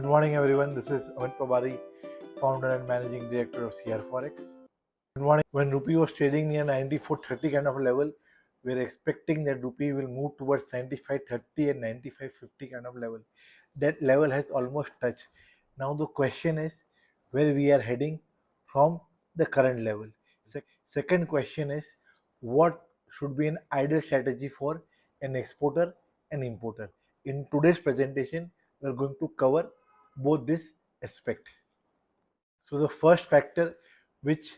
Good morning, everyone. This is Amit Pabari, founder and managing director of CR Forex. Good morning. When Rupee was trading near 94.30 kind of a level, we are expecting that Rupee will move towards 95.30 and 95.50 kind of level. That level has almost touched. Now the question is where we are heading from the current level. Second question is what should be an ideal strategy for an exporter and importer. In today's presentation, we are going to cover both this aspect. So the first factor which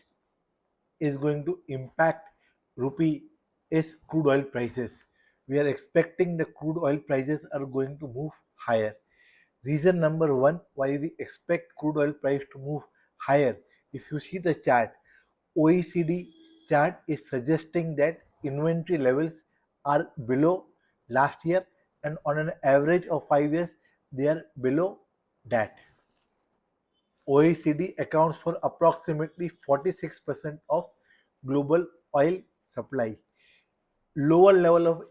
is going to impact rupee is crude oil prices. We are expecting the crude oil prices are going to move higher. Reason number one why we expect crude oil price to move higher. If you see the chart, OECD chart is suggesting that inventory levels are below last year, and on an average of 5 years they are below that. OECD accounts for approximately 46% of global oil supply. Lower level of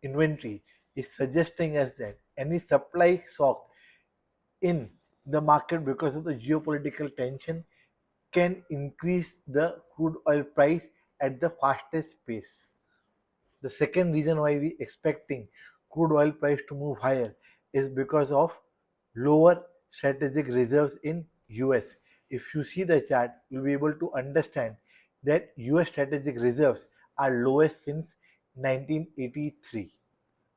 inventory is suggesting us that any supply shock in the market because of the geopolitical tension can increase the crude oil price at the fastest pace. The second reason why we expecting crude oil price to move higher is because of lower strategic reserves in US. If you see the chart, you'll be able to understand that US strategic reserves are lowest since 1983.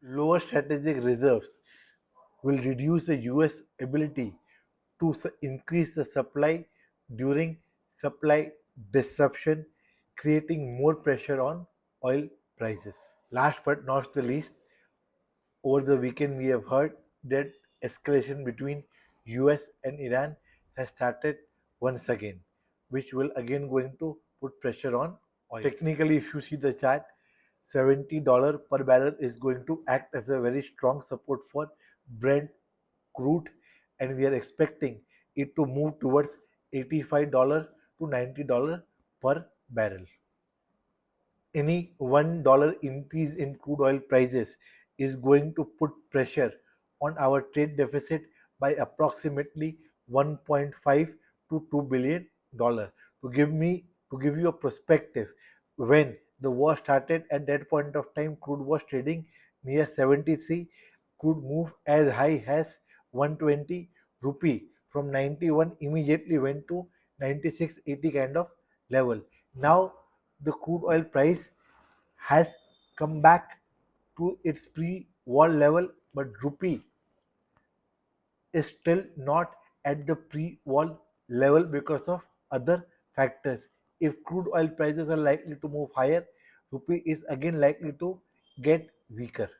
Lower strategic reserves will reduce the US ability to increase the supply during supply disruption, creating more pressure on oil prices. Last but not the least, over the weekend we have heard that escalation between US and Iran has started once again, which will again going to put pressure on oil. Technically, if you see the chart, $70 per barrel is going to act as a very strong support for Brent crude, and we are expecting it to move towards $85 to $90 per barrel. Any $1 increase in crude oil prices is going to put pressure on our trade deficit by approximately 1.5 to $2 billion. To give you a perspective, when the war started at that point of time, crude was trading near 73. Crude moved as high as 120 rupee. From 91 immediately went to 96.80 kind of level. Now the crude oil price has come back to its pre-war level, but rupee is still not at the pre-war level because of other factors. If crude oil prices are likely to move higher, rupee is again likely to get weaker.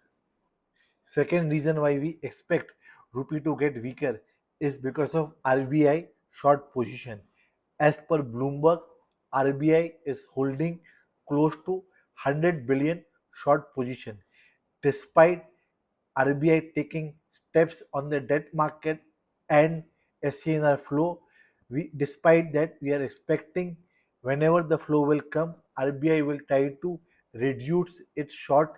Second reason why we expect rupee to get weaker is because of RBI short position. As per Bloomberg, RBI is holding close to 100 billion short position. Despite RBI taking steps on the debt market and SCNR flow, despite that we are expecting whenever the flow will come, RBI will try to reduce its short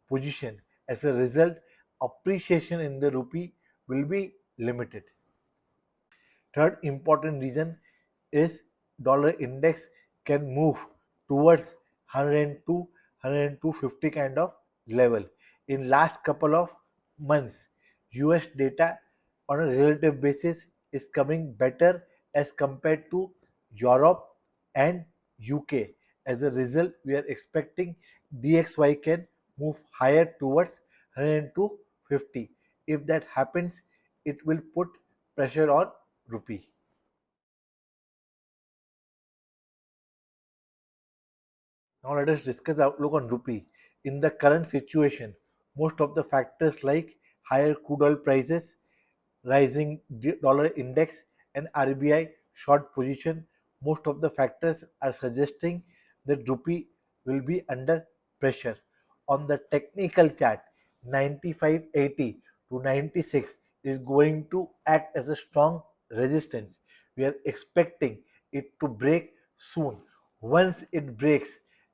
position. As a result, appreciation in the rupee will be limited. Third important reason is dollar index can move towards 102, 102.50 kind of level. In last couple of months, US data on a relative basis is coming better as compared to Europe and UK. As a result, we are expecting DXY can move higher towards 102.50. If that happens, it will put pressure on rupee. Now let us discuss outlook on rupee. In the current situation, most of the factors like higher crude oil prices, rising dollar index, and RBI short position, most of the factors are suggesting that rupee will be under pressure. On the technical chart, 95.80 to 96 is going to act as a strong resistance. We are expecting it to break soon. Once it breaks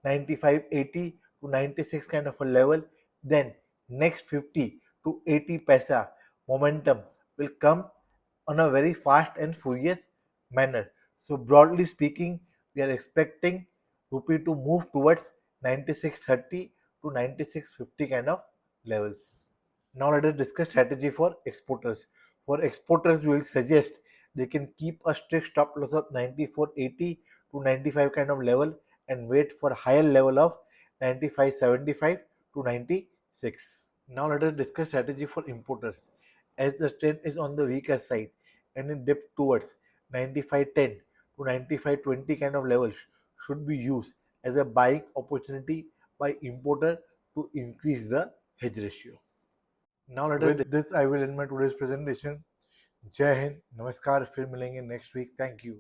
95.80 to 96 kind of a level, then next 50 to 80 paisa momentum will come on a very fast and furious manner. So broadly speaking, we are expecting rupee to move towards 96.30 to 96.50 kind of levels. Now let us discuss strategy for exporters. For exporters, we will suggest they can keep a strict stop loss of 94.80 to 95 kind of level and wait for higher level of 95.75 to 96. Now let us discuss strategy for importers. As the trend is on the weaker side and it dipped towards 95.10 to 95.20 kind of levels should be used as a buying opportunity by importer to increase the hedge ratio. Now let us. With this, I will end my today's presentation. जय हिंद, नमस्कार, फिर मिलेंगे next week. Thank you.